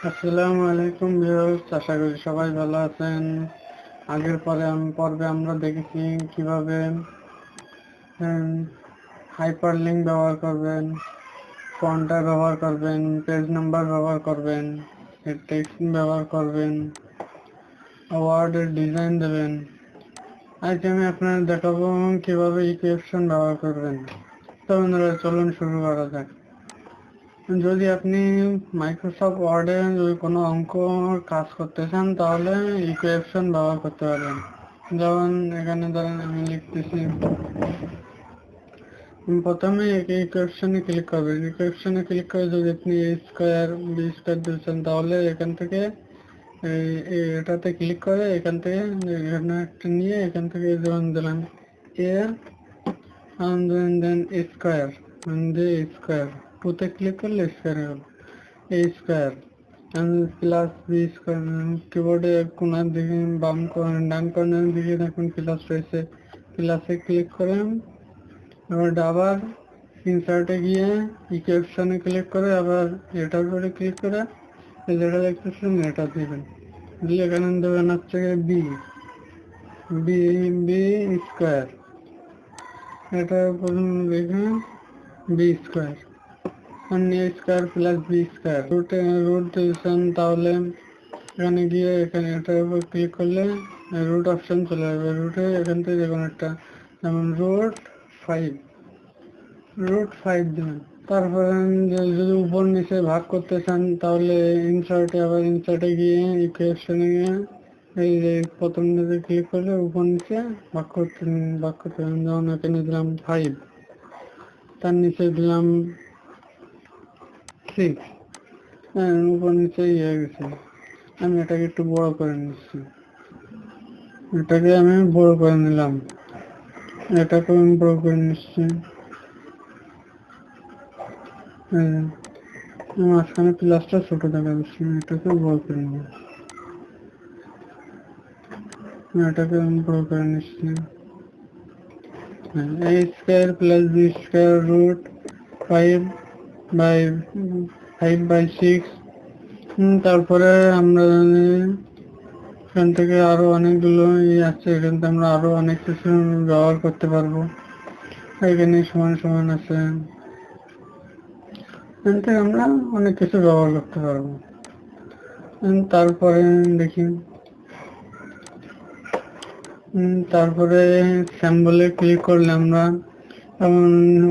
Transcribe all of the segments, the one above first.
আসসালামু আলাইকুম ভিউয়ার্স, আশা করি সবাই ভালো আছেন। আগের পর্বে আমরা দেখেছি কিভাবে হাইপারলিংক ব্যবহার করবেন, পয়েন্টার ব্যবহার করবেন, পেজ নাম্বার ব্যবহার করবেন, টেক্সট ব্যবহার করবেন, ওয়ার্ডের ডিজাইন দেবেন। আজ আমি আপনাদের দেখাবো কিভাবে ইকুয়েশন ব্যবহার করবেন। তো বন্ধুরা, চলুন শুরু করা যাক। যদি আপনি মাইক্রোসফট ওয়ার্ডে যদি কোনো অঙ্ক কাজ করতে চান তাহলে ইকুয়েশন ব্যবহার করতে পারবেন। যেমন এখানে ধরেন আমি লিখতেছি, প্রথমে ইকুয়েশনে ক্লিক করবেন। ইকুয়েশনে ক্লিক করে যদি আপনি এ স্কোয়ার বি স্কোয়ার দিচ্ছেন তাহলে এখান থেকে এটাতে ক্লিক করে এখান থেকে এখানে একটা নিয়ে এখান থেকে যেমন দিলাম এ দেন স্কোয়ার স্কোয়ার টুতে ক্লিক করলে স্কোয়ার হল এ স্কোয়ার প্লাস বি স্কোয়ার। কিবোর্ডে কোনার দিকে ডান কর্নার দিকে দেখুন প্লাস রয়েছে, প্লাসে ক্লিক করেন। এবার আবার ইনসার্টে গিয়ে ইকুয়েশনে ক্লিক করে আবার এটার উপরে ক্লিক করে যেটা দেখতেছেন এটা দিবেন, দিয়ে এখানে দেবেন হচ্ছে বি বি বি স্কোয়ার। এটা প্রথমে দেখবেন b square a square plus b square root দিয়েছেন, তাহলে এখানে গিয়ে এখানে এটার উপর ক্লিক করলে রুট অপশন চলে যাবে। রুটে এখান থেকে দেখুন একটা যেমন রুট ফাইভ দেবেন। তারপরে যদি উপর নিচে ভাগ করতে চান তাহলে ইনসার্টে গিয়ে ইকুয়েশনে গিয়ে এই যে প্রথম দিকে ক্লিক করলে উপর নিচে ভাগ করতে পারেন। যেমন এখানে দিলাম 5, তার নিচে দিলাম 6, উপর নিচে ইয়ে গেছে। আমি এটাকে একটু বড় করে নিচ্ছি, এটাকে আমি বড় করে নিলাম, এটাকে আমি বড় করে নিচ্ছি। মাঝখানে প্লাসটা ছোট দেখা যাচ্ছে, এটাকে বড় করে নিই, এটাকে আমি বড় করে নিচ্ছি। A square plus b square root 5/6। তারপরে আমরা এখান থেকে আরো অনেকগুলো আছে, এখান থেকে আমরা আরো অনেক কিছু ব্যবহার করতে পারবো। এখানে সমান সমান আছে, এখান থেকে আমরা অনেক কিছু ব্যবহার করতে পারবো। তারপরে দেখি, তারপরে স্যাম্বলে ক্লিক করলে আমরা এমন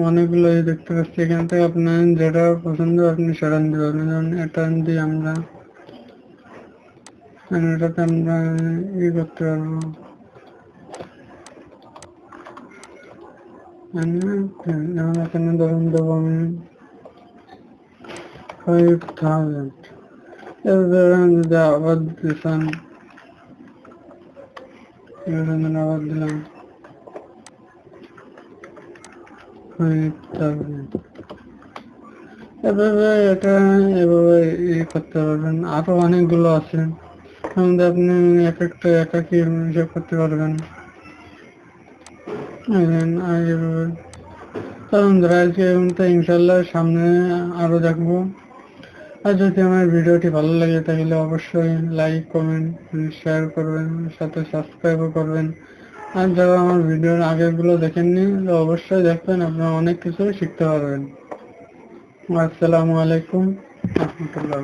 অনেকগুলো দেখতে পাচ্ছি। এখান থেকে আপনার যেটা পছন্দ আপনি সেটা নিতে পারবেন। যেমন এটা দিয়ে আমরা এটাতে আমরা করতে পারবো। যেমন এখানে ধরুন দেবো আমি 5000। যদি আবার দিতাম আবার দিলাম 5000। এভাবে করতে পারবেন। আরো অনেকগুলো আছে, আমাদের আপনি একটা একাকি হিসাব করতে পারবেন। ইনশাল্লাহ সামনে আরো দেখবো। আর যদি আমার ভিডিওটি ভালো লাগে তাহলে অবশ্যই লাইক কমেন্ট শেয়ার করবেন, সাথে সাবস্ক্রাইবও করবেন। আর যারা আমার ভিডিওর আগেরগুলো দেখেননি অবশ্যই দেখবেন, আপনারা অনেক কিছু শিখতে পারবেন। আসসালামু আলাইকুম রহমতুল্লাহ।